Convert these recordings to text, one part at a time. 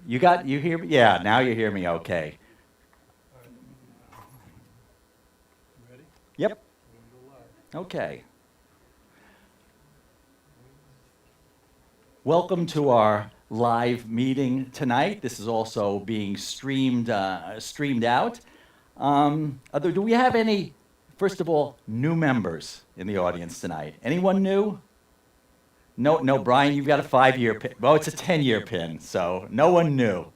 You hear me? Yeah, now you hear me okay. Ready? Yep. We're gonna go live. Okay. Welcome to our live meeting tonight. This is also being streamed out. Do we have any, first of all, new members in the audience tonight? Anyone new? No, Brian, you've got a 5-year pin. Well, it's a 10-year pin, so no one new.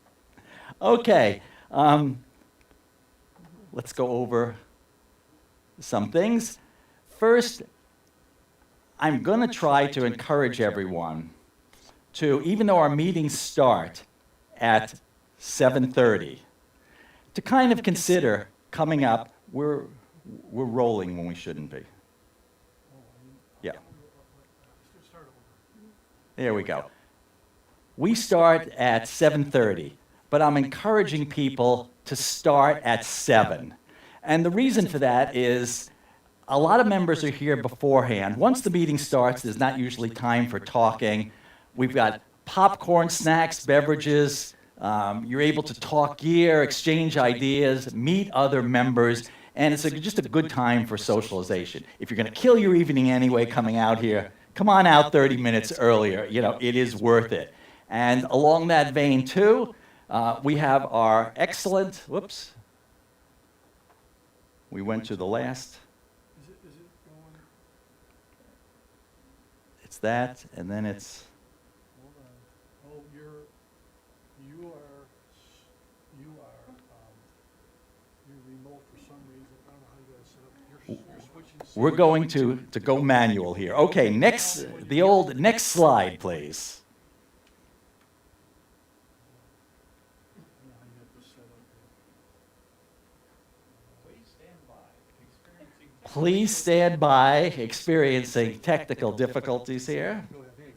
Okay. Let's go over some things. First, I'm going to try to encourage everyone to, even though our meetings start at 7:30, to kind of consider coming up. We're rolling when we shouldn't be. Yeah. Start over. There we go. We start at 7:30, but I'm encouraging people to start at 7. And the reason for that is a lot of members are here beforehand. Once the meeting starts, there's not usually time for talking. We've got popcorn, snacks, beverages. You're able to talk gear, exchange ideas, meet other members, and it's just a good time for socialization. If you're going to kill your evening anyway coming out here, come on out 30 minutes earlier. You know, it is worth it. And along that vein, too, we have our excellent, whoops, we went to the last. Is it going? It's that, and then it's, Hold on. Oh, you are remote for some reason. I don't know how you got it set up. You're switching. we're going to go manual here. Okay, next slide, please. I don't know how you got this set up. Please stand by, experiencing technical difficulties here. Go ahead. There you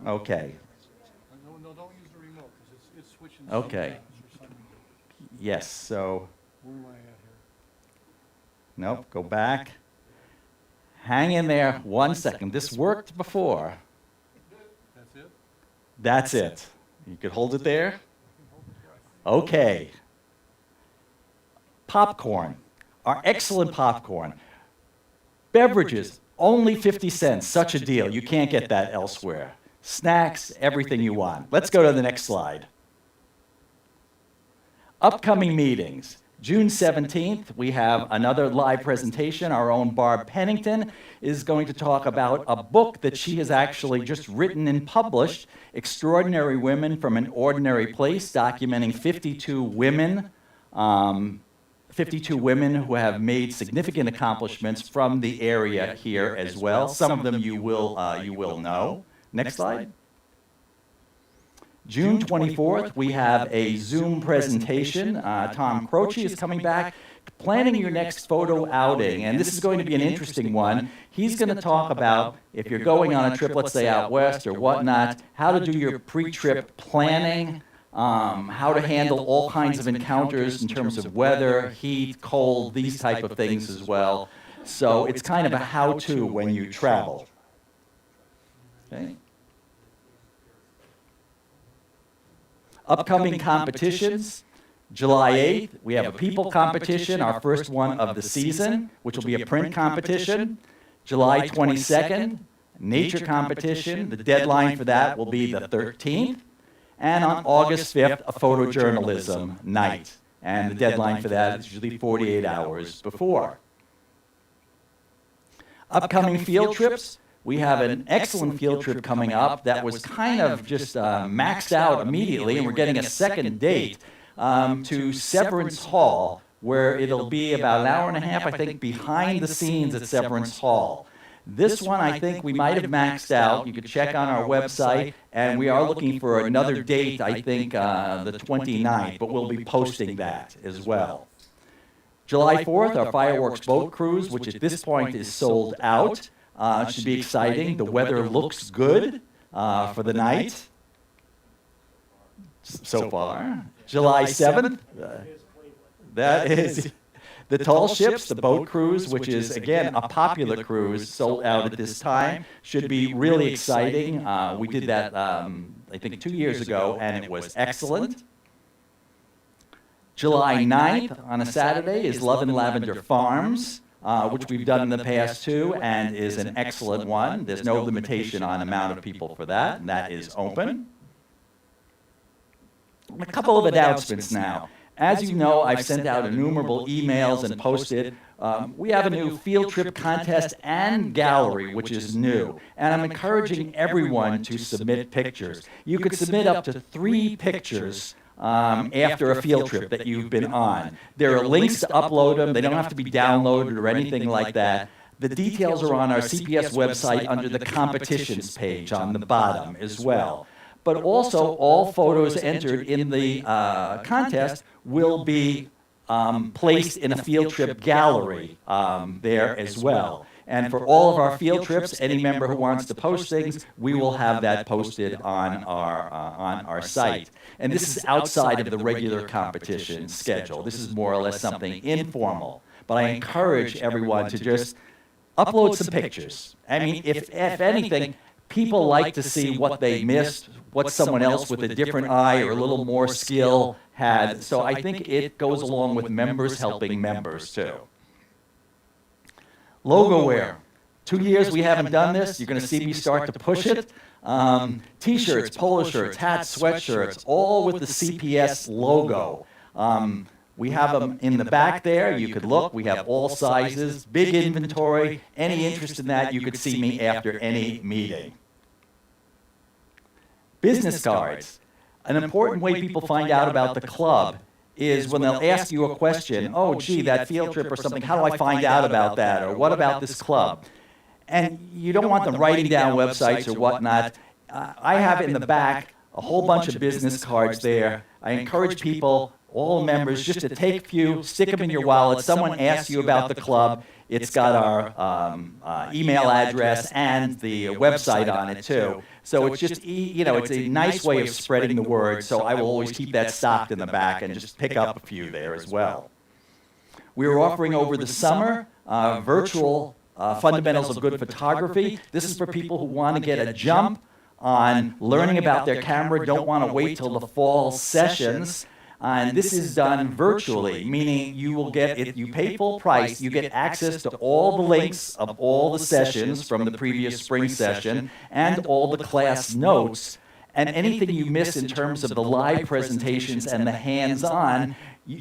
go. Okay, No, don't use the remote because it's switching. Okay. For some reason. yes, so, Where am I at here? nope, go back. Hang in there 1 second. This worked before. That's it? That's it. You could hold it there? Okay. Popcorn. Our excellent popcorn. Beverages, only 50 cents. Such a deal. You can't get that elsewhere. Snacks, everything you want. Let's go to the next slide. Upcoming meetings. June 17th, we have another live presentation. Our own Barb Pennington is going to talk about a book that she has actually just written and published, Extraordinary Women from an Ordinary Place, documenting 52 women who have made significant accomplishments from the area here as well. Some of them you will know. Next slide. June 24th, we have a Zoom presentation. Tom Croce is coming back, planning your next photo outing, and this is going to be an interesting one. He's going to talk about, if you're going on a trip, let's say out west or whatnot, how to do your pre-trip planning, how to handle all kinds of encounters in terms of weather, heat, cold, these type of things as well. So it's kind of a how-to when you travel. Okay. Upcoming competitions. July 8th, we have a people competition, our first one of the season, which will be a print competition. July 22nd, nature competition. The deadline for that will be the 13th. And on August 5th, a photojournalism night. And the deadline for that is usually 48 hours before. Upcoming field trips. We have an excellent field trip coming up that was kind of just maxed out immediately, and we're getting a second date to Severance Hall, where it'll be about an hour and a half, I think, behind the scenes at Severance Hall. This one, I think we might have maxed out. You could check on our website, and we are looking for another date, I think, the 29th, but we'll be posting that as well. July 4th, our fireworks boat cruise, which at this point is sold out. Should be exciting. The weather looks good for the night so far. July 7th, that is the Tall Ships, the boat cruise, which is, again, a popular cruise, sold out at this time. Should be really exciting. We did that I think 2 years ago, and it was excellent. July 9th, on a Saturday, is Love and Lavender Farms, which we've done in the past too, and is an excellent one. There's no limitation on amount of people for that, and that is open. A couple of announcements now. As you know, I've sent out innumerable emails and posted. We have a new field trip contest and gallery, which is new. And I'm encouraging everyone to submit pictures. You could submit up to 3 pictures after a field trip that you've been on. There are links to upload them. They don't have to be downloaded or anything like that. The details are on our CPS website under the competitions page on the bottom as well. But also, all photos entered in the contest will be placed in a field trip gallery there as well. And for all of our field trips, any member who wants to post things, we will have that posted on our site. And this is outside of the regular competition schedule. This is more or less something informal. But I encourage everyone to just upload some pictures. I mean, if anything, people like to see what they missed, what someone else with a different eye or a little more skill had. So I think it goes along with members helping members too. Logo wear. 2 years we haven't done this. You're going to see me start to push it. T-shirts, polo shirts, hats, sweatshirts, all with the CPS logo. We have them in the back there. You could look. We have all sizes, big inventory. Any interest in that, you could see me after any meeting. Business cards. An important way people find out about the club is when they'll ask you a question, oh, gee, that field trip or something, how do I find out about that? Or what about this club? And you don't want them writing down websites or whatnot. I have in the back a whole bunch of business cards there. I encourage people, all members, just to take a few, stick them in your wallet. Someone asks you about the club. It's got our email address and the website on it too. So it's just, it's a nice way of spreading the word. So I will always keep that stocked in the back and just pick up a few there as well. We are offering over the summer virtual fundamentals of good photography. This is for people who want to get a jump on learning about their camera, don't want to wait till the fall sessions. And this is done virtually, meaning you will get, if you pay full price, you get access to all the links of all the sessions from the previous spring session and all the class notes. And anything you miss in terms of the live presentations and the hands-on,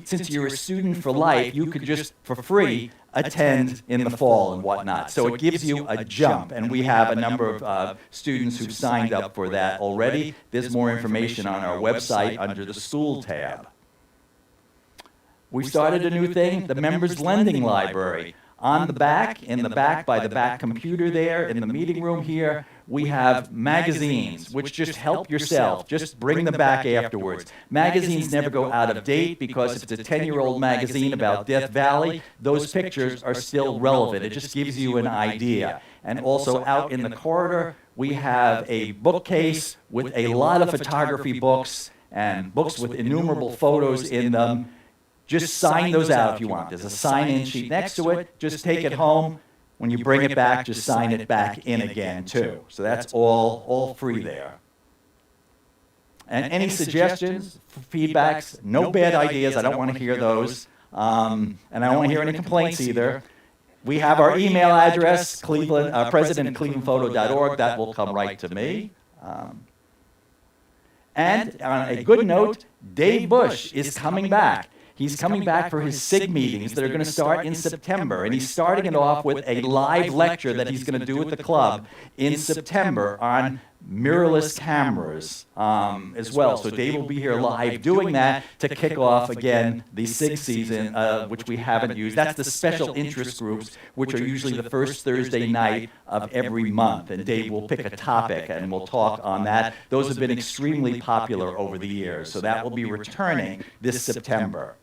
since you're a student for life, you could just, for free, attend in the fall and whatnot. So it gives you a jump, and we have a number of students who've signed up for that already. There's more information on our website under the School tab. We started a new thing, the Members Lending Library. On the back, in the back, by the back computer there, in the meeting room here, we have magazines, which just help yourself. Just bring them back afterwards. Magazines never go out of date because if it's a 10-year-old magazine about Death Valley, those pictures are still relevant. It just gives you an idea. And also out in the corridor, we have a bookcase with a lot of photography books and books with innumerable photos in them. Just sign those out if you want. There's a sign-in sheet next to it. Just take it home. When you bring it back, just sign it back in again, too. So that's all free there. And any suggestions, feedbacks, no bad ideas. I don't want to hear those. And I don't want to hear any complaints either. We have our email address, president@clevelandphoto.org. That will come right to me. And on a good note, Dave Bush is coming back. He's coming back for his SIG meetings that are going to start in September, and he's starting it off with a live lecture that he's going to do at the club in September on mirrorless cameras as well. So Dave will be here live doing that to kick off, again, the SIG season, which we haven't used. That's the special interest groups, which are usually the first Thursday night of every month, and Dave will pick a topic, and we'll talk on that. Those have been extremely popular over the years, so that will be returning this September.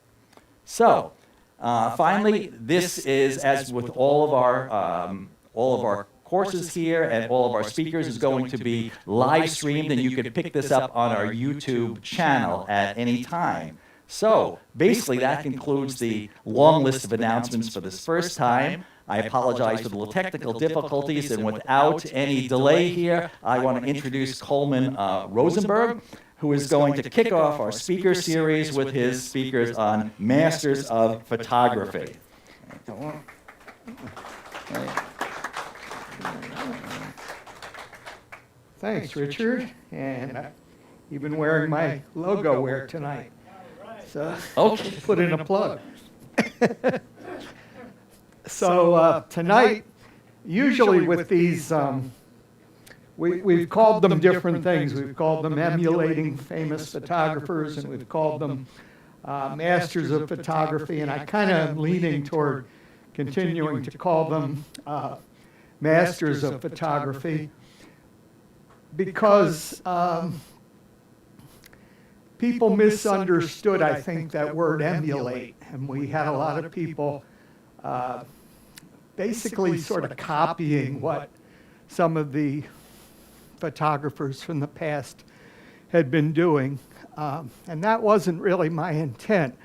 So, finally, this is, as with all of our courses here and all of our speakers, is going to be live streamed, and you can pick this up on our YouTube channel at any time. So, basically, that concludes the long list of announcements for this first time. I apologize for the little technical difficulties, and without any delay here, I want to introduce Kolman Rosenberg, who is going to kick off our speaker series with his speakers on Masters of Photography. Thanks, Richard. And you've been wearing my logo wear tonight. So Okay. put in a plug. So tonight, usually with these, we've called them different things. We've called them emulating famous photographers, and we've called them masters of photography. And I kind of am leaning toward continuing to call them masters of photography because people misunderstood, I think, that word emulate. And we had a lot of people basically sort of copying what some of the photographers from the past had been doing. And that wasn't really my intent.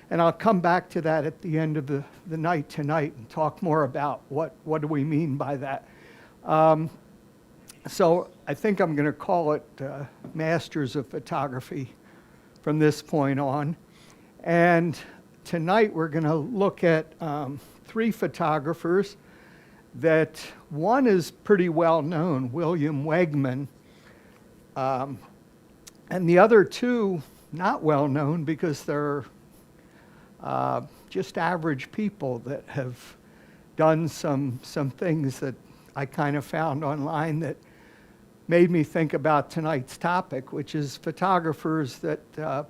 And I'll come back to that at the end of the night tonight and talk more about what do we mean by that. So I think I'm going to call it Masters of Photography from this point on. And tonight we're going to look at three photographers that one is pretty well known, William Wegman, and the other two not well known because they're just average people that have done some things that I kind of found online that made me think about tonight's topic, which is photographers that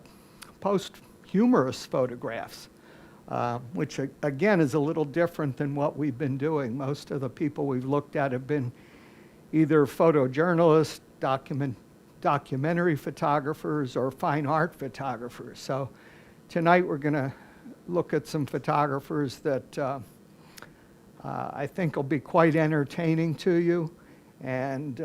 post humorous photographs, which again is a little different than what we've been doing. Most of the people we've looked at have been either photojournalists, documentary photographers, or fine art photographers. So tonight we're going to look at some photographers that I think will be quite entertaining to you. And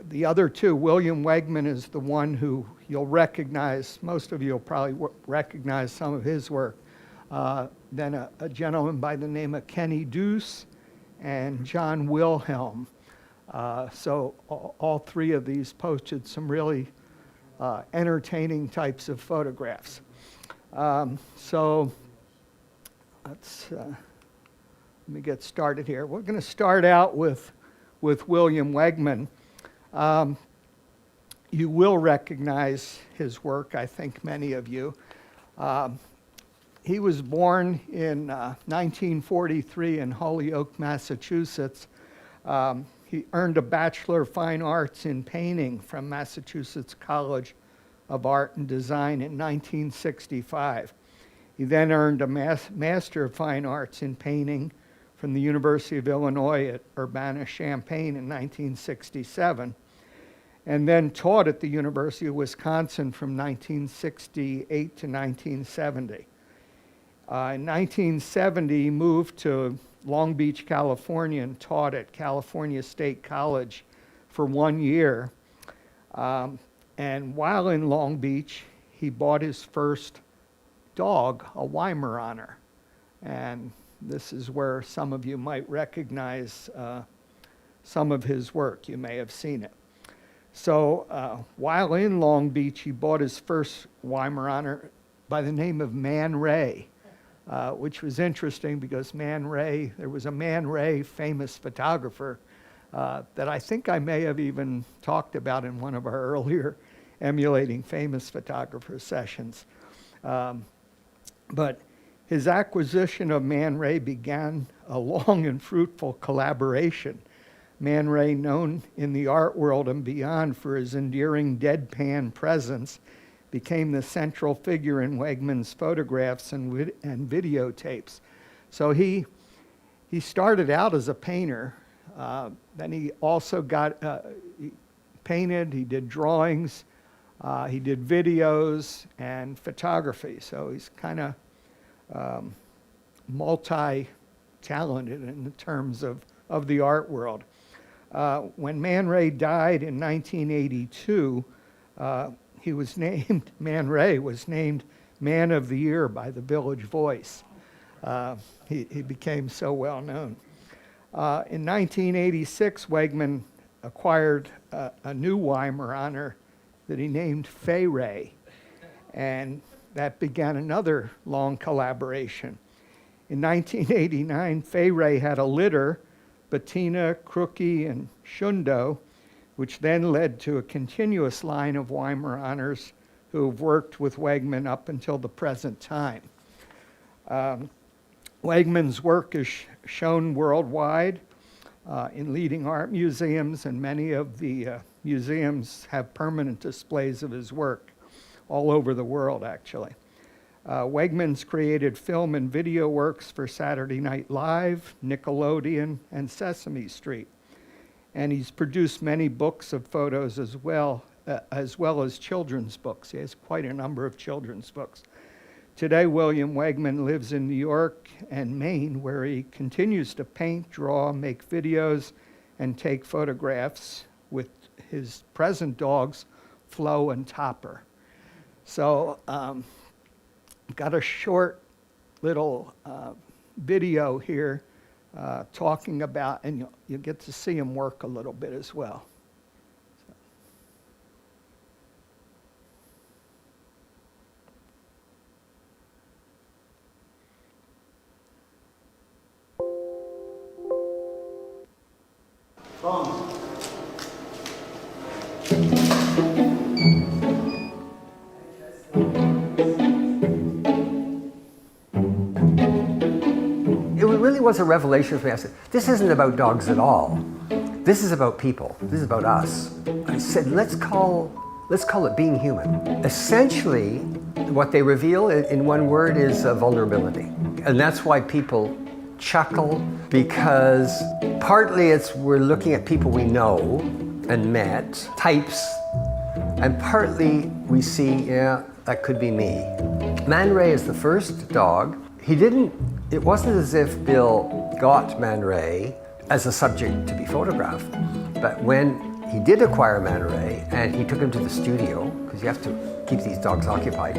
the other two, William Wegman is the one who you'll recognize. Most of you will probably recognize some of his work. Then a gentleman by the name of Kenny Deuce and John Wilhelm. So all three of these posted some really entertaining types of photographs. So let me get started here. We're going to start out with William Wegman. You will recognize his work, I think many of you. He was born in 1943 in Holyoke, Massachusetts. He earned a Bachelor of Fine Arts in painting from Massachusetts College of Art and Design in 1965. He then earned a Master of Fine Arts in painting from the University of Illinois at Urbana-Champaign in 1967, and then taught at the University of Wisconsin from 1968 to 1970. In 1970, he moved to Long Beach, California, and taught at California State College for 1 year. And while in Long Beach, he bought his first dog, a Weimaraner. And this is where some of you might recognize some of his work. You may have seen it. So while in Long Beach, he bought his first Weimaraner by the name of Man Ray, which was interesting because there was a Man Ray famous photographer that I think I may have even talked about in one of our earlier emulating famous photographer sessions. But his acquisition of Man Ray began a long and fruitful collaboration. Man Ray, known in the art world and beyond for his endearing deadpan presence, became the central figure in Wegman's photographs and videotapes. So he started out as a painter. Then he also he painted, he did drawings, he did videos and photography. So he's kind of multi-talented in terms of the art world. When Man Ray died in 1982, Man Ray was named Man of the Year by the Village Voice. He became so well known. In 1986, Wegman acquired a new Weimaraner that he named Fay Ray, and that began another long collaboration. In 1989, Fay Ray had a litter, Bettina, Crookie, and Shundo, which then led to a continuous line of Weimaraners who have worked with Wegman up until the present time. Wegman's work is shown worldwide in leading art museums, and many of the museums have permanent displays of his work all over the world, actually. Wegman's created film and video works for Saturday Night Live, Nickelodeon, and Sesame Street. And he's produced many books of photos as well as children's books. He has quite a number of children's books. Today, William Wegman lives in New York and Maine, where he continues to paint, draw, make videos, and take photographs with his present dogs, Flo and Topper. So, got a short little video here talking about, and you'll get to see him work a little bit as well. It really was a revelation for me. I said, this isn't about dogs at all. This is about people. This is about us. I said, let's call it being human. Essentially, what they reveal in one word is vulnerability. And that's why people chuckle, because partly we're looking at people we know and met, types, and partly we see, yeah, that could be me. Man Ray is the first dog. It wasn't as if Bill got Man Ray as a subject to be photographed, but when he did acquire Man Ray and he took him to the studio, because you have to keep these dogs occupied,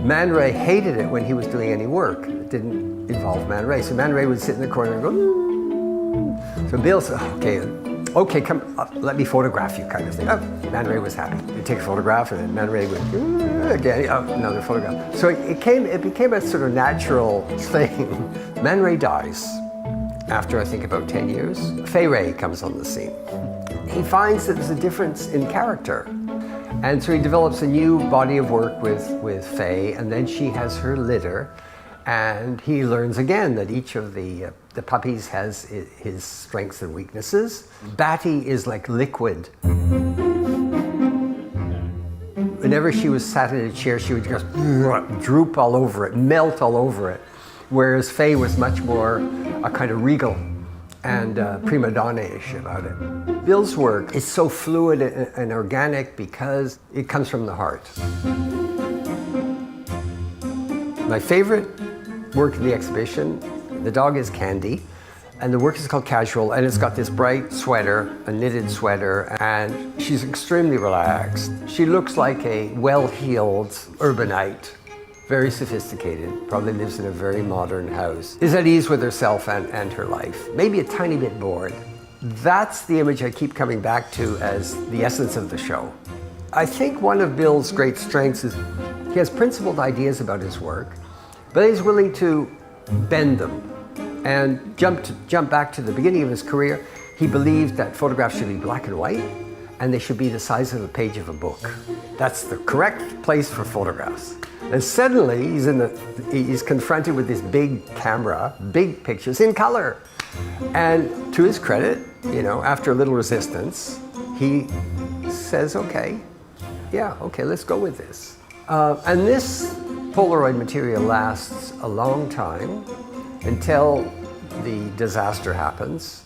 Man Ray hated it when he was doing any work that didn't involve Man Ray. So Man Ray would sit in the corner and go, "Ooh." So Bill said, okay, come, let me photograph you, kind of thing. Oh, Man Ray was happy. He'd take a photograph, and then Man Ray would, again, another photograph. So it became a sort of natural thing. Man Ray dies after, I think, about 10 years. Fay Ray comes on the scene. He finds that there's a difference in character. And so he develops a new body of work with Fay, and then she has her litter. And he learns again that each of the puppies has his strengths and weaknesses. Batty is like liquid. Whenever she was sat in a chair, she would just droop all over it, melt all over it. Whereas Fay was much more a kind of regal and prima donna-ish about it. Bill's work is so fluid and organic because it comes from the heart. My favorite work in the exhibition, the dog is Candy, and the work is called Casual, and it's got this bright sweater, a knitted sweater, and she's extremely relaxed. She looks like a well-heeled urbanite, very sophisticated, probably lives in a very modern house, is at ease with herself and her life, maybe a tiny bit bored. That's the image I keep coming back to as the essence of the show. I think one of Bill's great strengths is he has principled ideas about his work, but he's willing to bend them. And jump back to the beginning of his career, he believed that photographs should be black and white, and they should be the size of a page of a book. That's the correct place for photographs. And suddenly he's confronted with this big camera, big pictures in color. And to his credit, after a little resistance, he says, okay, let's go with this. And this Polaroid material lasts a long time until the disaster happens,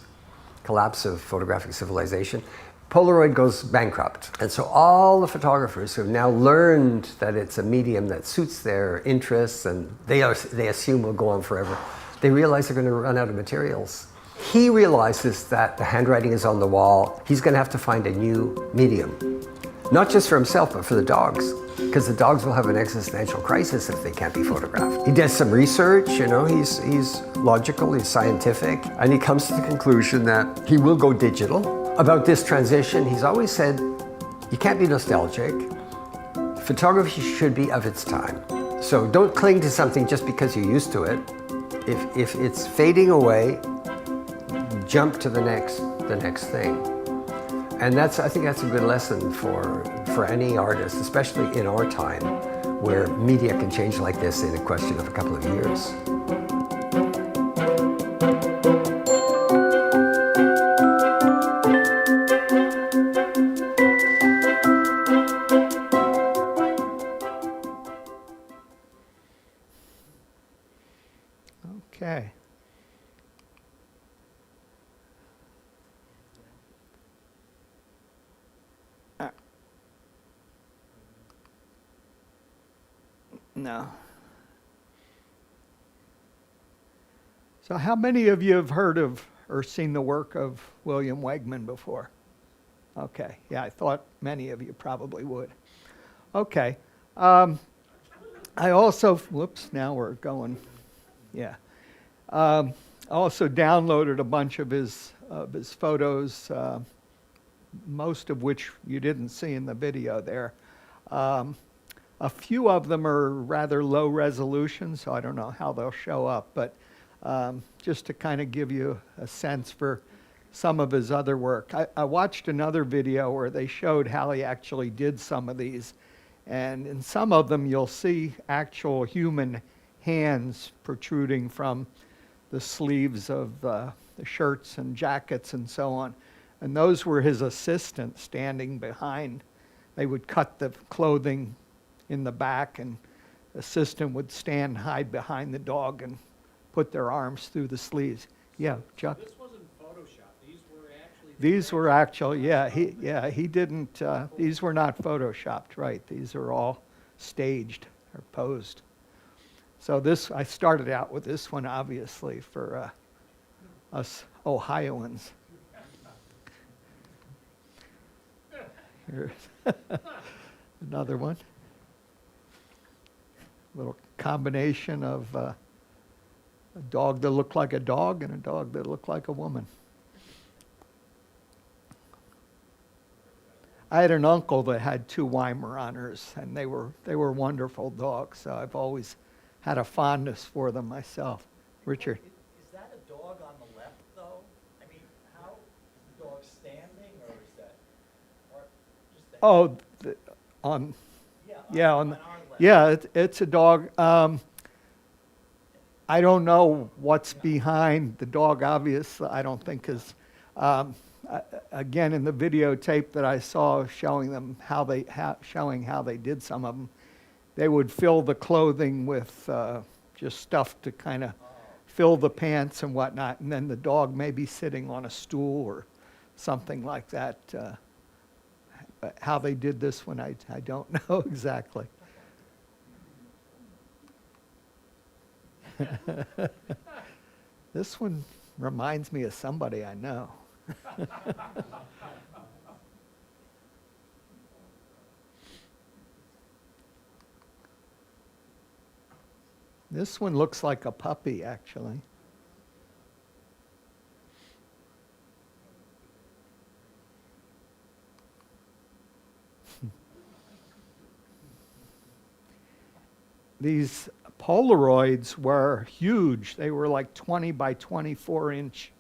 collapse of photographic civilization. Polaroid goes bankrupt. And so all the photographers who have now learned that it's a medium that suits their interests and they assume will go on forever, they realize they're going to run out of materials. He realizes that the handwriting is on the wall. He's going to have to find a new medium. Not just for himself, but for the dogs, because the dogs will have an existential crisis if they can't be photographed. He does some research, you know, he's logical, he's scientific, and he comes to the conclusion that he will go digital. About this transition, he's always said, you can't be nostalgic. Photography should be of its time. So don't cling to something just because you're used to it. If it's fading away, jump to the next thing. And I think that's a good lesson for any artist, especially in our time, where media can change like this in a question of a couple of years. Okay. No. So how many of you have heard of or seen the work of William Wegman before? Okay, yeah, I thought many of you probably would. Okay. I also, whoops, now we're going, yeah. I also downloaded a bunch of his photos, most of which you didn't see in the video there. A few of them are rather low resolution, so I don't know how they'll show up, but just to kind of give you a sense for some of his other work. I watched another video where they showed how he actually did some of these, and in some of them you'll see actual human hands protruding from the sleeves of the shirts and jackets and so on. And those were his assistants standing behind. They would cut the clothing in the back, and the assistant would hide behind the dog and put their arms through the sleeves. Yeah, Chuck? This wasn't Photoshop, these were actually... These were actual, he didn't, these were not Photoshopped, right. These are all staged or posed. So this, I started out with this one, obviously, for us Ohioans. Here's another one. Little combination of a dog that looked like a dog and a dog that looked like a woman. I had an uncle that had 2 Weimaraners, and they were wonderful dogs, so I've always had a fondness for them myself. Richard? Is that a dog on the left, though? I mean, how is the dog standing, or is that, or just the... Oh, on our left. Yeah, it's a dog. I don't know what's behind the dog, obviously. I don't think is. Again, in the videotape that I saw showing how they did some of them, they would fill the clothing with just stuff to kind of fill the pants and whatnot, and then the dog may be sitting on a stool or something like that. How they did this one, I don't know exactly. This one reminds me of somebody I know. This one looks like a puppy, actually. These Polaroids were huge. They were like 20 by 24 inch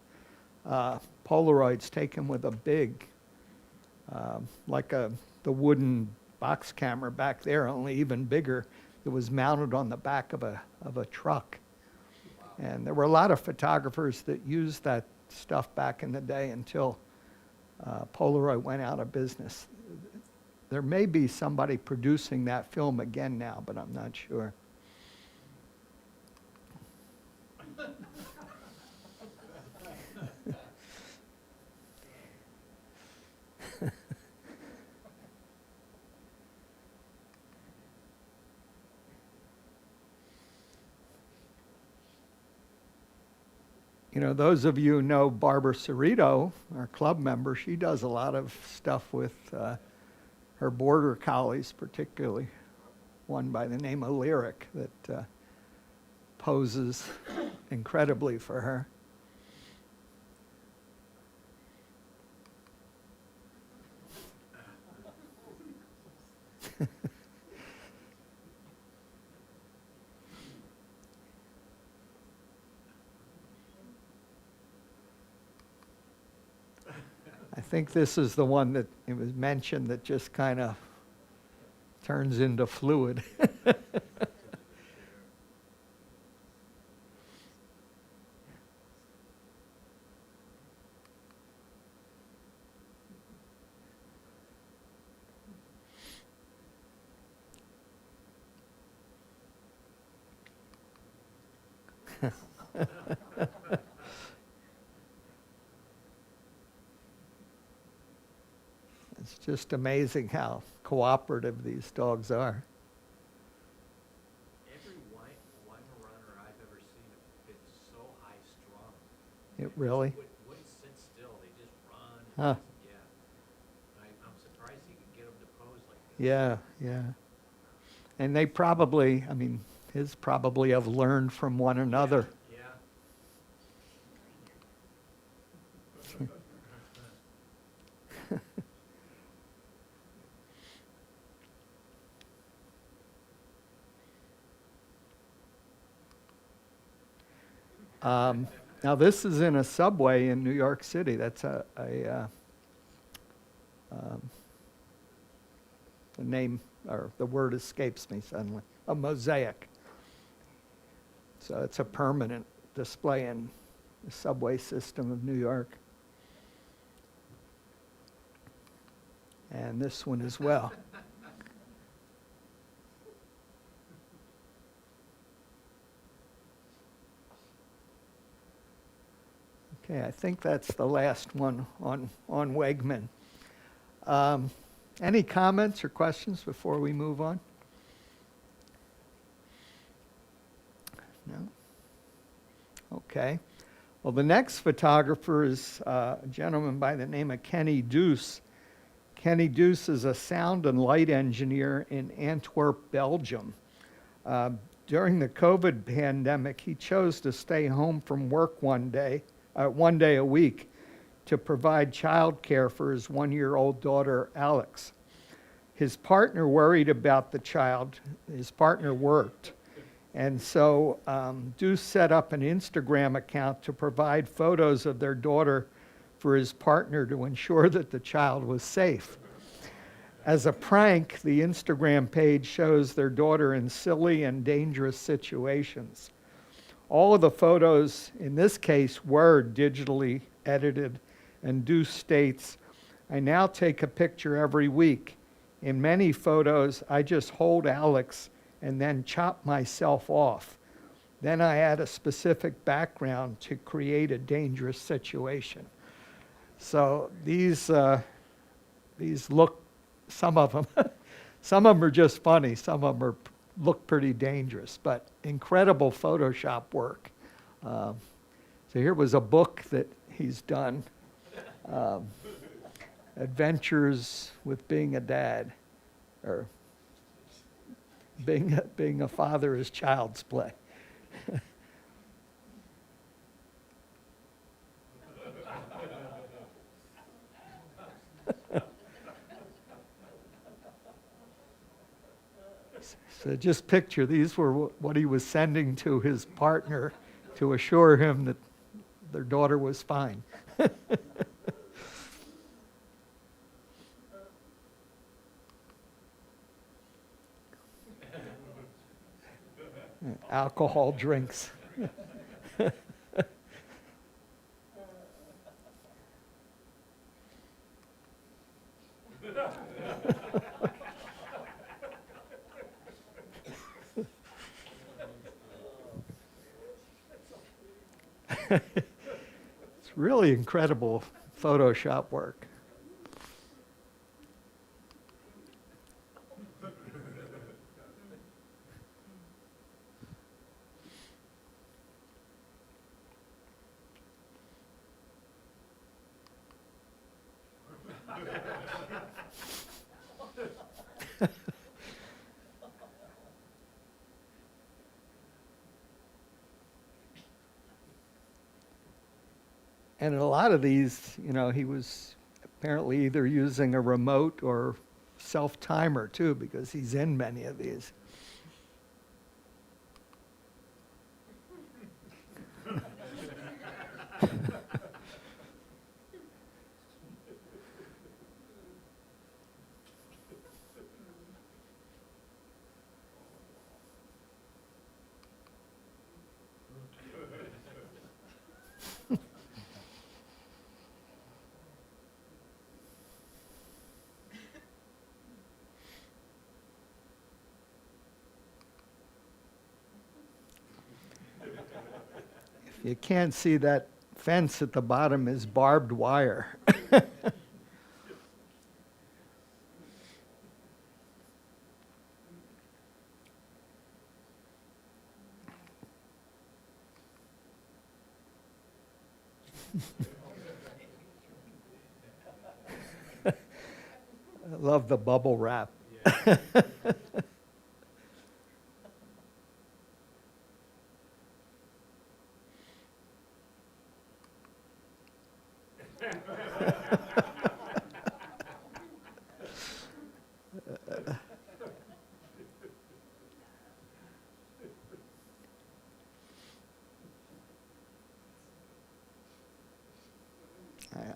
Polaroids taken with a big, like the wooden box camera back there, only even bigger. It was mounted on the back of a truck. And there were a lot of photographers that used that stuff back in the day until Polaroid went out of business. There may be somebody producing that film again now, but I'm not sure. You know, those of you who know Barbara Cerrito, our club member, she does a lot of stuff with her border collies, particularly one by the name of Lyric, that poses incredibly for her. I think this is the one that it was mentioned that just kind of turns into fluid. It's just amazing how cooperative these dogs are. Every Weimaraner I've ever seen have been so high strung. It really? Wouldn't sit still. They just run. Huh. Yeah. I'm surprised you can get them to pose like this. Yeah, yeah. And they probably, I mean, his probably have learned from one another. Yeah. Now this is in a subway in New York City. That's the name, or the word escapes me suddenly, a mosaic. So it's a permanent display in the subway system of New York. And this one as well. Okay, I think that's the last one on Wegman. Any comments or questions before we move on? No? Okay. Well, the next photographer is a gentleman by the name of Kenny Deuce. Kenny Deuce is a sound and light engineer in Antwerp, Belgium. During the COVID pandemic, he chose to stay home from work one day a week to provide child care for his one-year-old daughter, Alex. His partner worried about the child. His partner worked. And so Deuce set up an Instagram account to provide photos of their daughter for his partner to ensure that the child was safe. As a prank, the Instagram page shows their daughter in silly and dangerous situations. All of the photos, in this case, were digitally edited, and Deuce states, "I now take a picture every week. In many photos, I just hold Alex and then chop myself off. Then I add a specific background to create a dangerous situation." So these look, some of them are just funny, some of them look pretty dangerous, but incredible Photoshop work. So here was a book that he's done, Adventures with Being a Dad, or being a father is child's play. So just picture, these were what he was sending to his partner to assure him that their daughter was fine. Alcohol drinks. It's really incredible Photoshop work. And in a lot of these, he was apparently either using a remote or self-timer too, because he's in many of these. If you can't see, that fence at the bottom is barbed wire. I love the bubble wrap.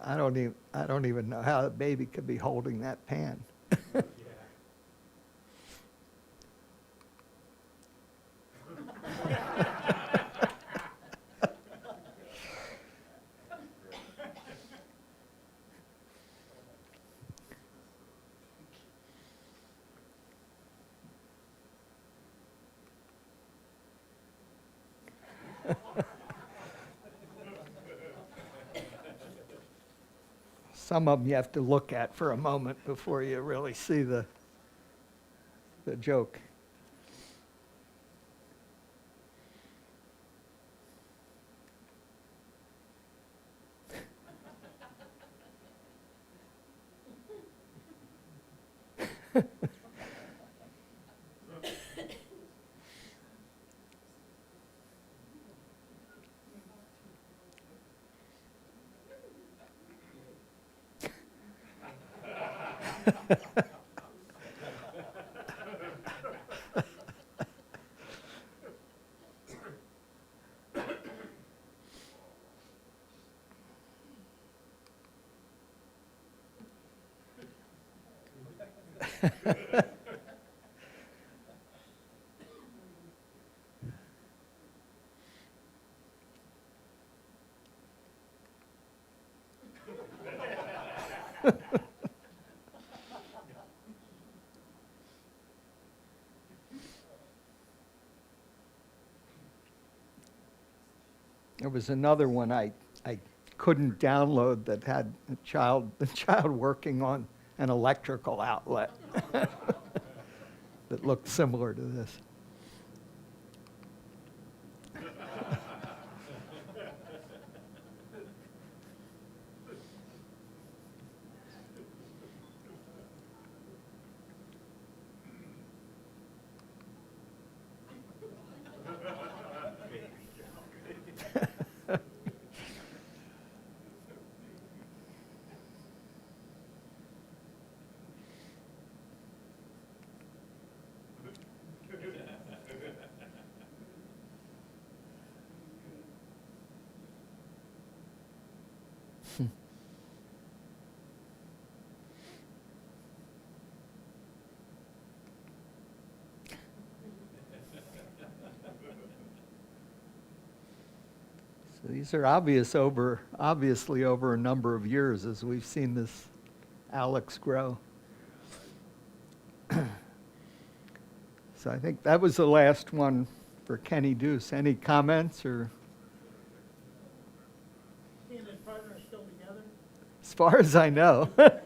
I don't even know how a baby could be holding that pan. Some of them you have to look at for a moment before you really see the joke. There was another one I couldn't download that had the child working on an electrical outlet that looked similar to this. So these are obviously over a number of years as we've seen this Alex grow. So I think that was the last one for Kenny Deuce. Any comments or? He and his partner are still together? As far as I know. Foster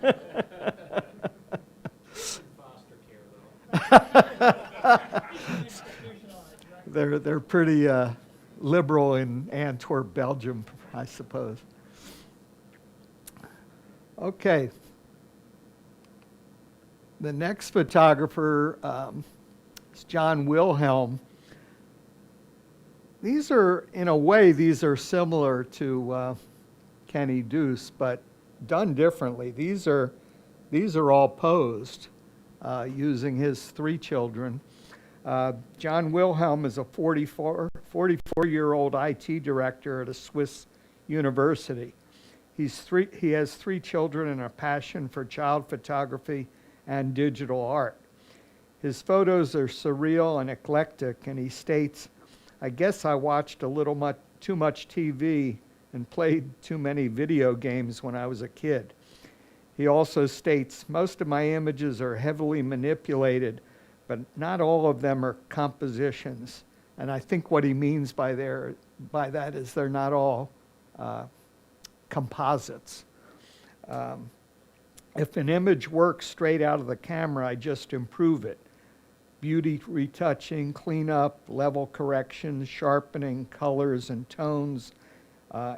care, though. They're pretty liberal in Antwerp, Belgium, I suppose. Okay. The next photographer is John Wilhelm. These are, in a way, these are similar to Kenny Deuce, but done differently. These are all posed using his 3 children. John Wilhelm is a 44-year-old IT director at a Swiss university. He has 3 children and a passion for child photography and digital art. His photos are surreal and eclectic, and he states, "I guess I watched a little too much TV and played too many video games when I was a kid." He also states, "Most of my images are heavily manipulated, but not all of them are compositions." And I think what he means by that is they're not all composites. If an image works straight out of the camera, I just improve it. Beauty retouching, cleanup, level correction, sharpening, colors and tones,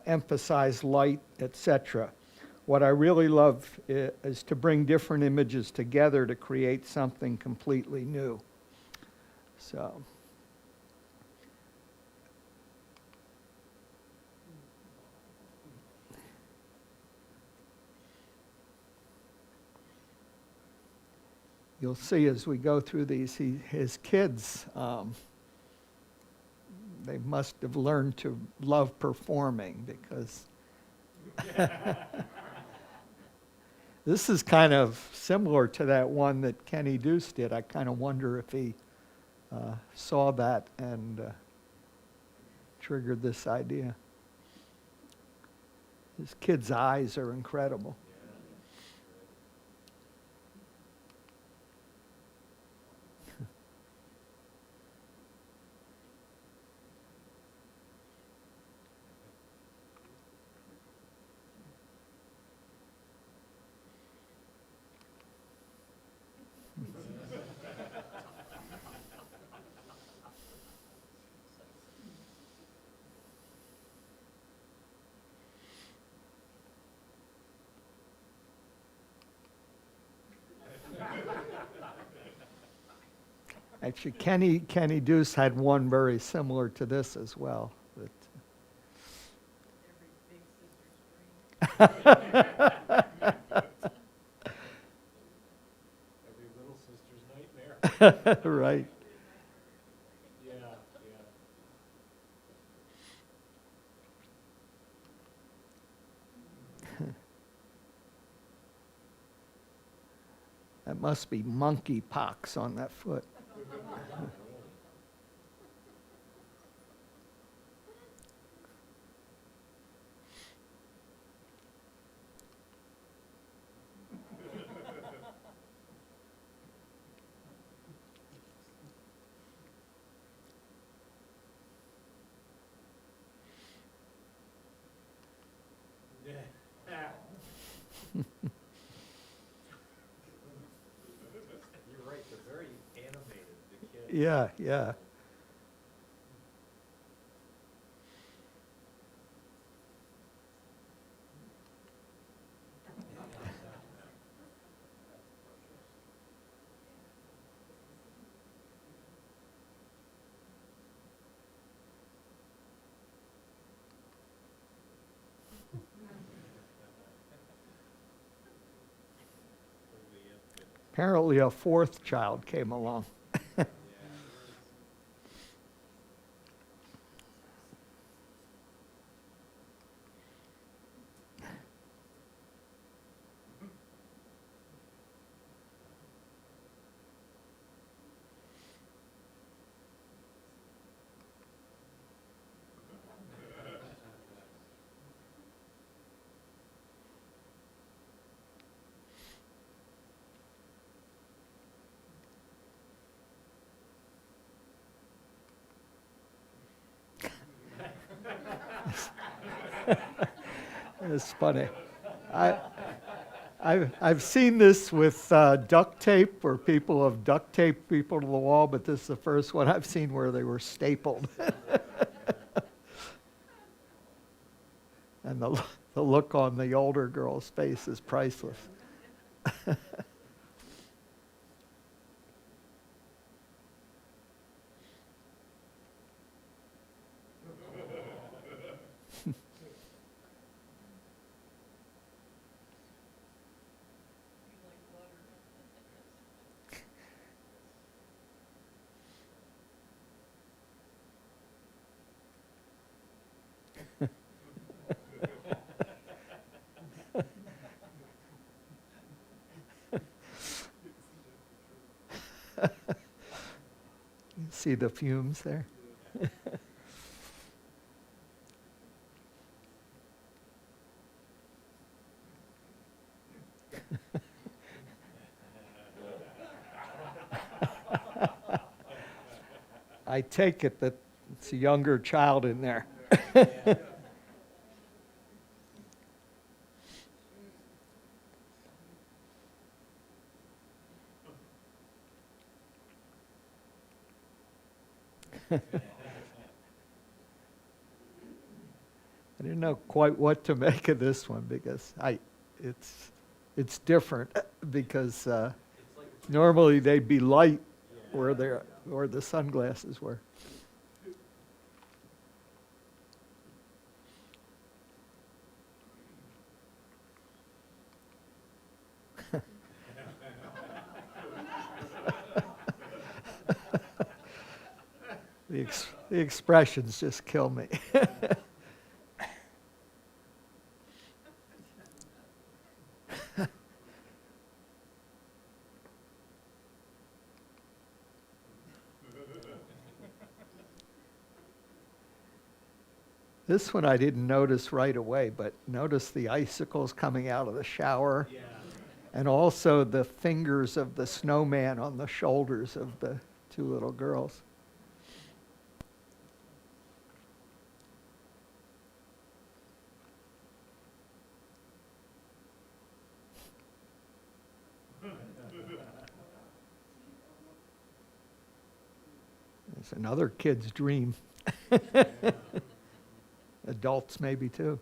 emphasize light, etc. What I really love is to bring different images together to create something completely new. So. You'll see as we go through these, his kids, they must have learned to love performing, because this is kind of similar to that one that Kenny Deuce did. I kind of wonder if he saw that and triggered this idea. His kids' eyes are incredible. Actually, Kenny Deuce had one very similar to this as well. Every little sister's nightmare. Right. Yeah, yeah. That must be monkey pox on that foot. You're right, they're very animated, the kids. Yeah, yeah. Apparently a 4th child came along. It's funny. I've seen this with duct tape, where people have duct taped people to the wall, but this is the first one I've seen where they were stapled. And the look on the older girl's face is priceless. See the fumes there? I take it that it's a younger child in there. I didn't know quite what to make of this one because it's different because normally they'd be light where the sunglasses were. The expressions just kill me. This one I didn't notice right away, but notice the icicles coming out of the shower. Yeah. And also the fingers of the snowman on the shoulders of the two little girls. It's another kid's dream. Adults maybe too.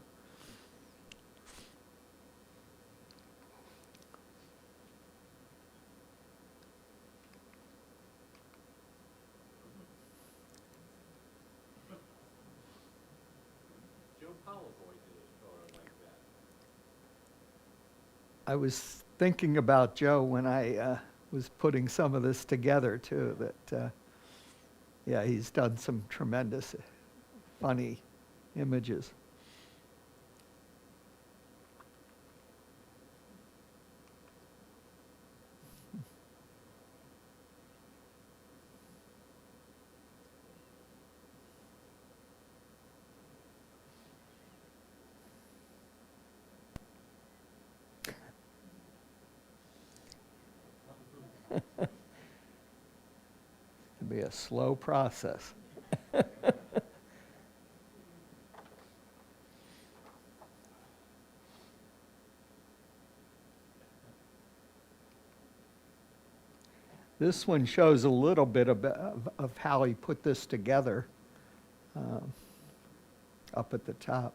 Joe Powell boy did a photo like that. I was thinking about Joe when I was putting some of this together too, that yeah, he's done some tremendous funny images. It'll be a slow process. This one shows a little bit of how he put this together up at the top.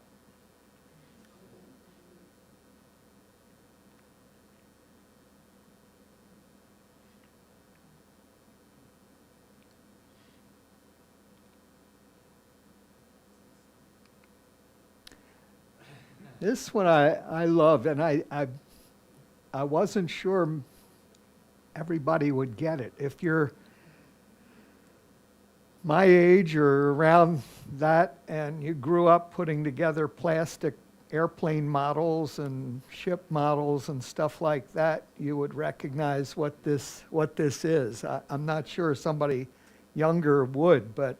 This one I loved, and I wasn't sure everybody would get it. If you're my age or around that and you grew up putting together plastic airplane models and ship models and stuff like that, you would recognize what this is. I'm not sure somebody younger would, but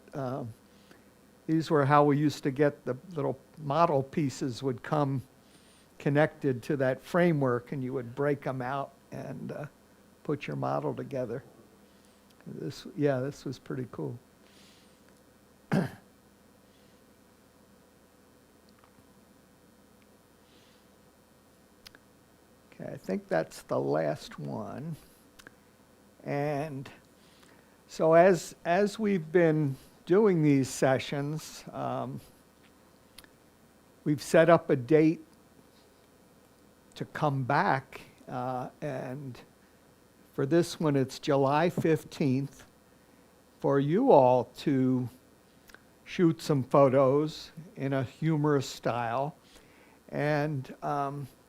these were how we used to get the little model pieces would come connected to that framework, and you would break them out and put your model together. This was pretty cool. Okay, I think that's the last one. And so as we've been doing these sessions, we've set up a date to come back, and for this one it's July 15th for you all to shoot some photos in a humorous style. And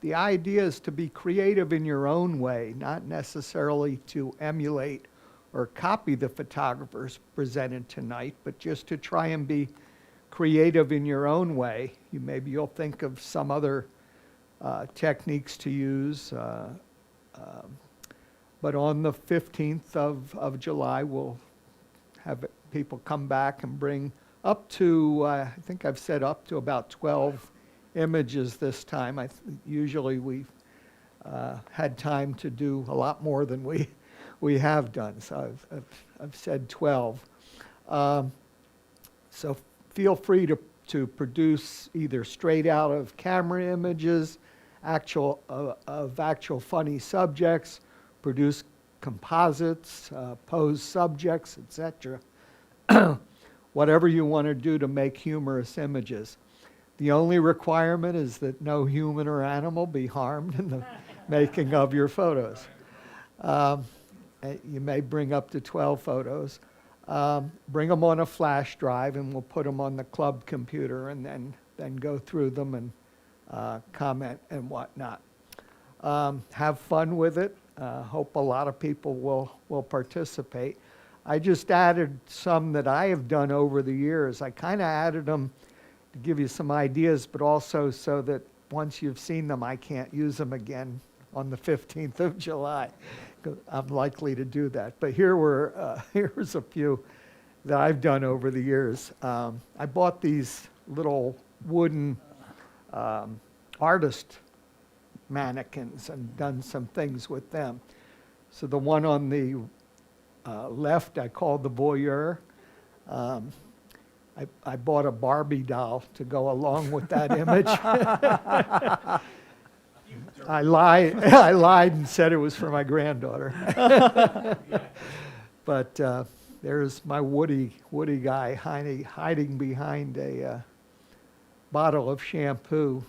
the idea is to be creative in your own way, not necessarily to emulate or copy the photographers presented tonight, but just to try and be creative in your own way. Maybe you'll think of some other techniques to use, but on the 15th of July, we'll have people come back and bring up to, I think I've said up to about 12 images this time. Usually we've had time to do a lot more than we have done, so I've said 12. So feel free to produce either straight out of camera images, of actual funny subjects, produce composites, pose subjects, etc. Whatever you want to do to make humorous images. The only requirement is that no human or animal be harmed in the making of your photos. You may bring up to 12 photos. Bring them on a flash drive and we'll put them on the club computer and then go through them and comment and whatnot. Have fun with it. Hope a lot of people will participate. I just added some that I have done over the years. I kind of added them to give you some ideas, but also so that once you've seen them, I can't use them again on the 15th of July. I'm likely to do that. But here's a few that I've done over the years. I bought these little wooden artist mannequins and done some things with them. So the one on the left I called the voyeur. I bought a Barbie doll to go along with that image. I lied and said it was for my granddaughter. But there's my Woody guy hiding behind a bottle of shampoo,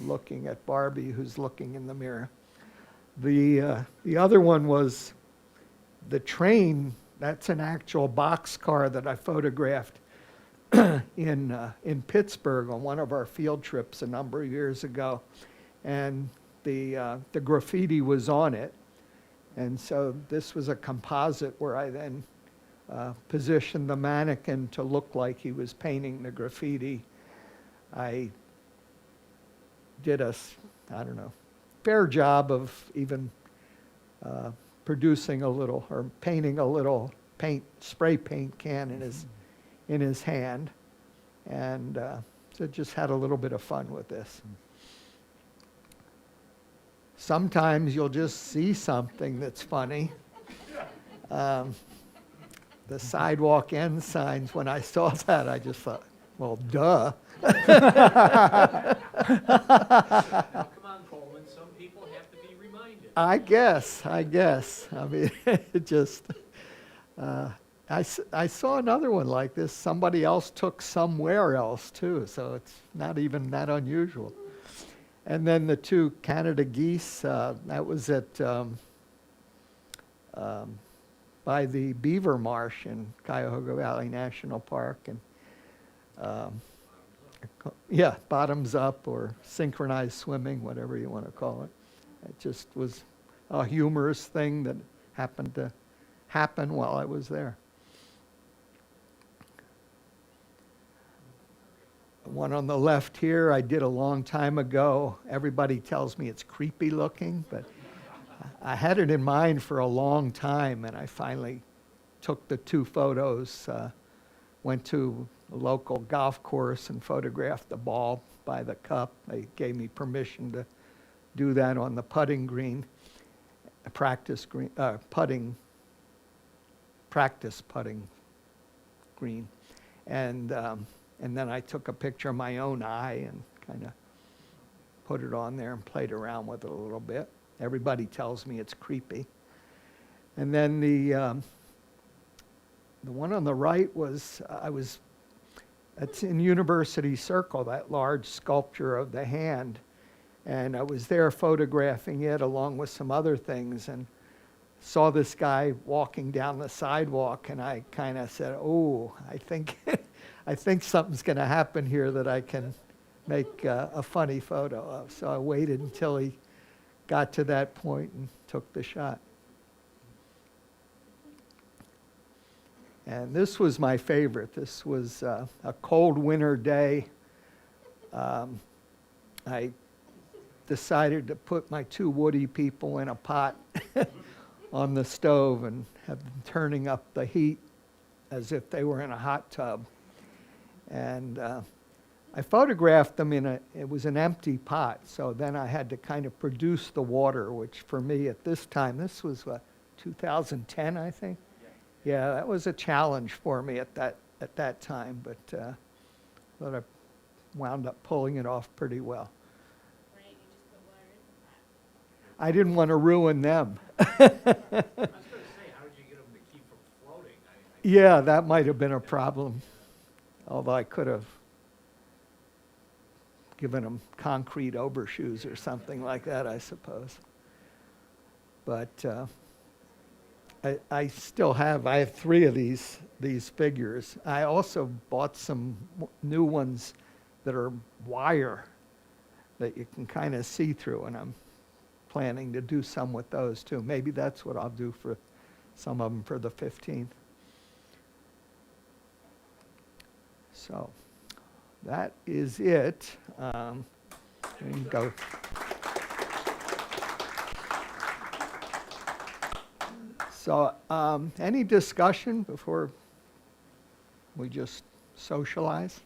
looking at Barbie, who's looking in the mirror. The other one was the train. That's an actual boxcar that I photographed in Pittsburgh on one of our field trips a number of years ago, and the graffiti was on it, and so this was a composite where I then positioned the mannequin to look like he was painting the graffiti. I did fair job of even producing a little or painting a little spray paint can in his hand, and so just had a little bit of fun with this. Sometimes you'll just see something that's funny. The sidewalk end signs, when I saw that, I just thought, well, duh. Come on, Kolman, some people have to be reminded. I guess. I mean, it just, I saw another one like this. Somebody else took somewhere else too, so it's not even that unusual. And then the two Canada geese, that was at by the Beaver Marsh in Cuyahoga Valley National Park, and bottoms up or synchronized swimming, whatever you want to call it. It just was a humorous thing that happened to happen while I was there. The one on the left here I did a long time ago. Everybody tells me it's creepy looking, but I had it in mind for a long time, and I finally took the two photos, went to a local golf course and photographed the ball by the cup. They gave me permission to do that on the putting green, practice putting green. And then I took a picture of my own eye and kind of put it on there and played around with it a little bit. Everybody tells me it's creepy. And then the one on the right was, it's in University Circle, that large sculpture of the hand. And I was there photographing it along with some other things, and saw this guy walking down the sidewalk, and I kind of said, oh, I think I think something's going to happen here that I can make a funny photo of. So I waited until he got to that point and took the shot. And this was my favorite. This was a cold winter day. I decided to put my two Woody people in a pot on the stove and have them turning up the heat as if they were in a hot tub. And I photographed them it was an empty pot, so then I had to kind of produce the water, which for me at this time, this was 2010, I think? Yeah, that was a challenge for me at that time, but thought I wound up pulling it off pretty well. Right, you just put water in the pot. I didn't want to ruin them. I was gonna say, how did you get them to keep from floating? Yeah, that might have been a problem, although I could have given them concrete overshoes or something like that, I suppose. But I still have, I have 3 of these figures. I also bought some new ones that are wire that you can kind of see through, and I'm planning to do some with those too. Maybe that's what I'll do for some of them for the 15th. So that is it. We can go. So any discussion before we just socialize?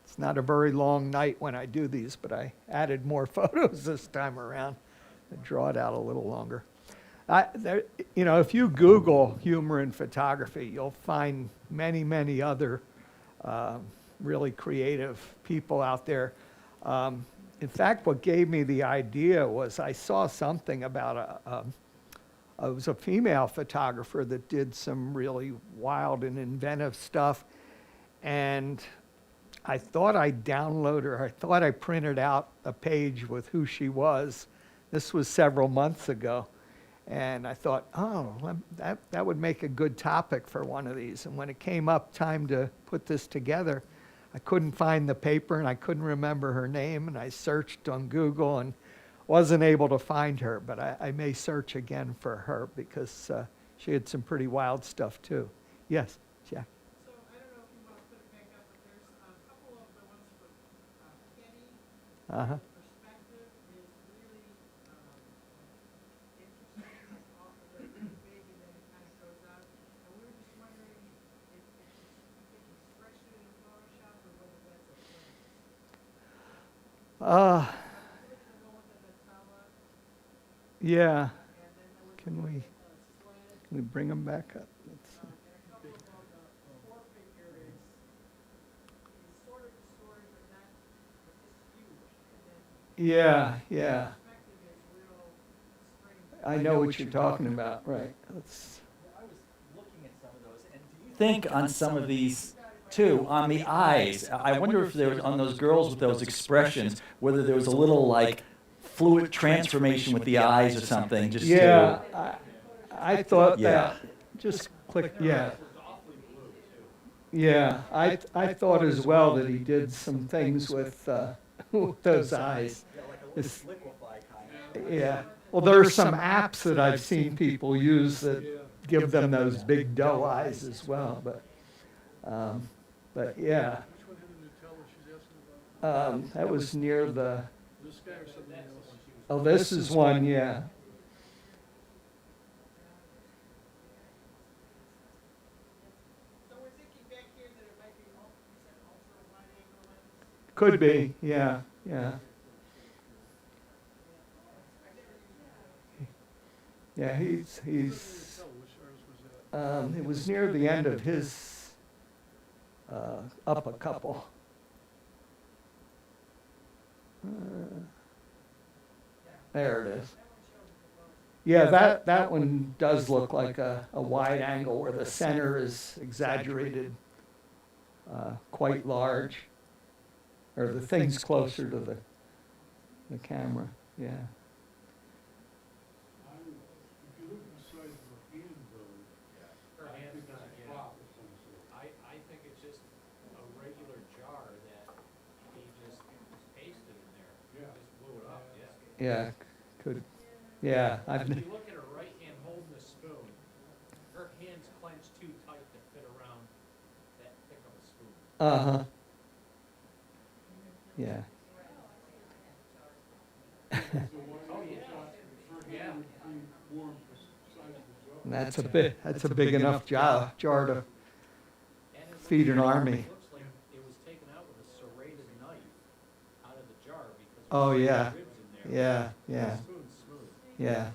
It's not a very long night when I do these, but I added more photos this time around to draw it out a little longer. If you Google humor in photography, you'll find many, many other really creative people out there. In fact, what gave me the idea was I saw something about it was a female photographer that did some really wild and inventive stuff. And I thought I thought I printed out a page with who she was. This was several months ago. And I thought, oh, that would make a good topic for one of these. And when it came up time to put this together, I couldn't find the paper and I couldn't remember her name. And I searched on Google and wasn't able to find her. But I may search again for her because she had some pretty wild stuff too. Yes, Jack. So I don't know if you want to put it back up, but there's a couple of the ones with Kenny. Uh-huh. The perspective is really interesting. It's often very big and then it kind of goes out. And we were just wondering if you think expression in Photoshop or whether that's a print. The one that the Tala, Yeah. and then there was Can we Sled, can we bring them back up? Let's see. and a couple of them, the fourth figure is sort of distorted, but not, it's huge. And then Yeah, yeah. perspective is real strange. I know what you're talking about. Right. Let's. I was looking at some of those, and do you think on some of these too, on the eyes, I wonder if there was, on those girls with those expressions, whether there was a little like fluid transformation with the eyes or something, just Yeah, to, I thought Yeah. that. Just click. Yeah. Yeah, I thought as well that he did some things with those eyes. It's- Yeah. Well, there are some apps that I've seen people use that give them those big doe eyes as well. But yeah, Which one had the Nutella she's asking about? that was near the. This guy or something else? Oh, this is one. Yeah. So we're thinking back here that it might be ultra wide angle lens. Could be. Yeah. Yeah. Yeah. He's. Tell which ours was that? It was near the end of his, up a couple. There it is. Yeah, that one does look like a wide angle where the center is exaggerated, quite large. Or the thing's closer to the camera, yeah. If you look at the size of her hand though, Her I hand's think not, that's a yeah. prop of some sort. I think it's just a regular jar that he just pasted in there. Yeah. Just blew it up, yeah. Yeah, could, yeah, If I've, you look at her right hand holding the spoon, her hand's clenched too tight to fit around that thick of a spoon. uh-huh. Yeah. So why Oh, not yeah. her Yeah. hand would be more the size of the jar? And that's a big enough jar to feed an army. It looks like it was taken out with a serrated knife out of the jar because Oh, there's yeah. ribs in there. Yeah. The spoon's smooth. Yeah.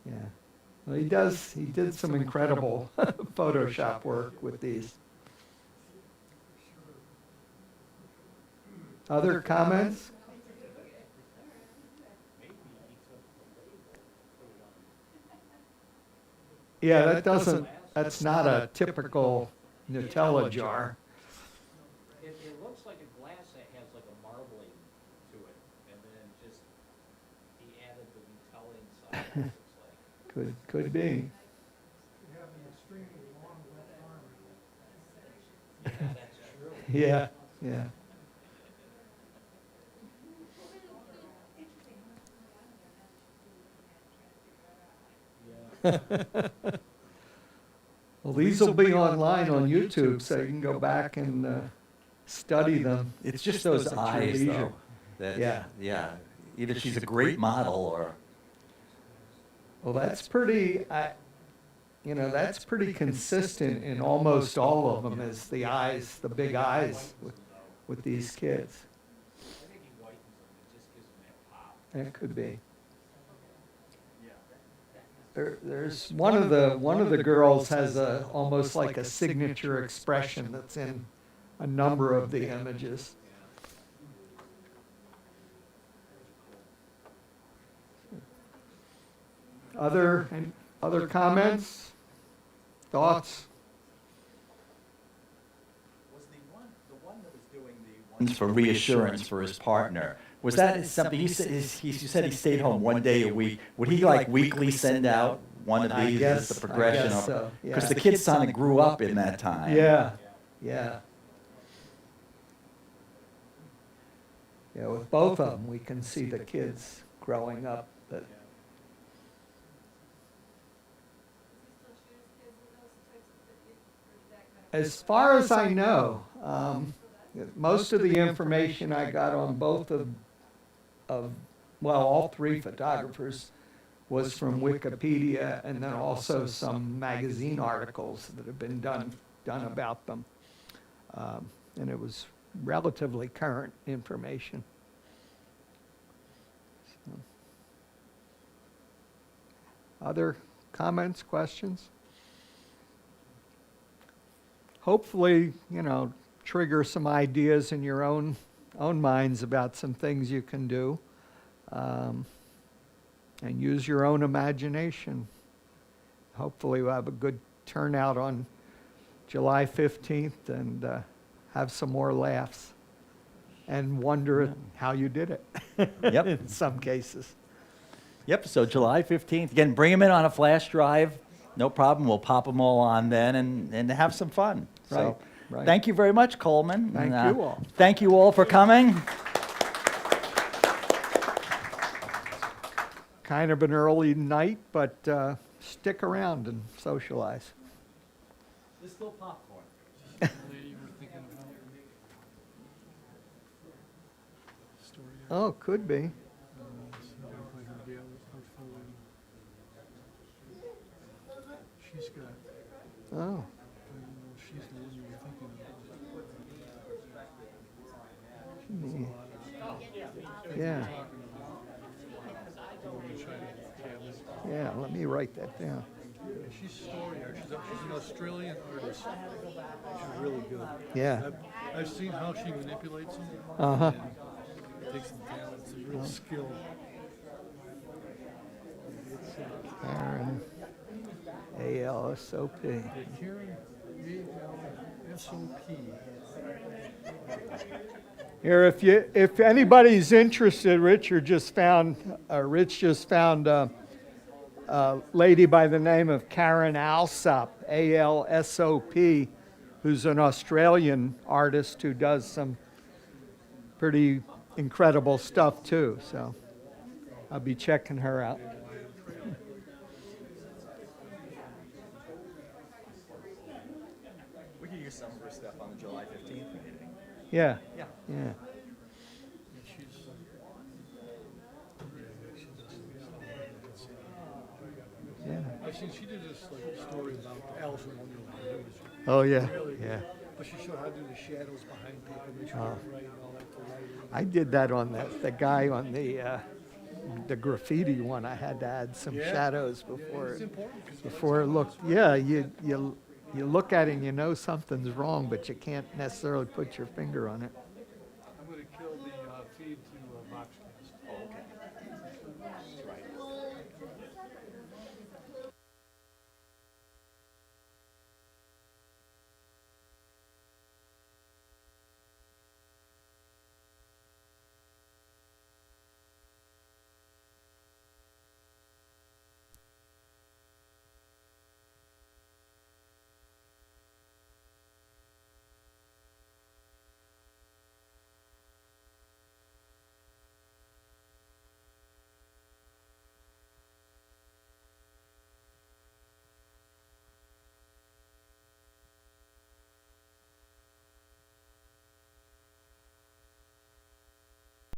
Yeah. Well, he did some incredible Photoshop work with these. Other comments? Maybe he took the label, put it on. Yeah, that's not a typical Nutella jar. It looks like a glass that has like a marbling to it, and then just, he added the Nutella inside, it looks like. Could be. You have an extremely long left arm. Yeah, that's true. Yeah, yeah. Yeah. Well, these will be online on YouTube, so you can go back and study them. It's just those at your eyes, leisure. though. That, Yeah. yeah. Either she's a great model or. Well, that's pretty, that's pretty consistent in almost all of them, is the eyes, the big eyes with these kids. I think he whitens them, it just gives them that pop. That could be. Yeah. There's one of the girls has almost like a signature expression that's in a number of the images. Other comments, thoughts? Was the one that was doing the ones for reassurance for his partner, was that something, you said he stayed home one day a week, would he like weekly send out one of I these guess- as the progression? I guess so, yeah. Because the kid's son grew up in that time. Yeah, yeah. Yeah, with both of them, we can see the kids growing up, but as far as I know, most of the information I got on both all three photographers was from Wikipedia, and then also some magazine articles that have been done about them. And it was relatively current information. So. Other comments, questions? Hopefully, trigger some ideas in your own minds about some things you can do, and use your own imagination. Hopefully we'll have a good turnout on July 15th and have some more laughs and wonder at how you did it. Yep. In some cases. Yep, so July 15th, again, bring them in on a flash drive, no problem, we'll pop them all on then and have some fun. Right, So, right. thank you very much, Coleman. Thank And, you all. Thank you all for coming. Kind of an early night, but stick around and socialize. There's still popcorn. Oh, could be. She's got, Oh, she's the one you were thinking of. yeah. Yeah, let me write that down. She's story art. She's an Australian artist. She's really good. Yeah. I've seen how she manipulates them. Uh-huh. And it takes some talent. It's a real skill. Karen, ALSOP. Karen, A-L-S-O-P. Here, if anybody's interested, Rich just found a lady by the name of Karen Alsop, A-L-S-O-P, who's an Australian artist who does some pretty incredible stuff too. So I'll be checking her out. We could use some of her stuff on the July 15th meeting. Yeah. Yeah. Yeah. Yeah. I've seen, she did this like story about Alice in Wonderland. It was Oh yeah. really Yeah. But she showed how to do the shadows behind people, make sure they're right and all that, the lighting. I did that on the guy on the graffiti one. I had to add some Yeah. shadows Yeah, before it's important, 'cause before it looked. Yeah, you look at it and you know something's wrong, but you can't necessarily put your finger on it.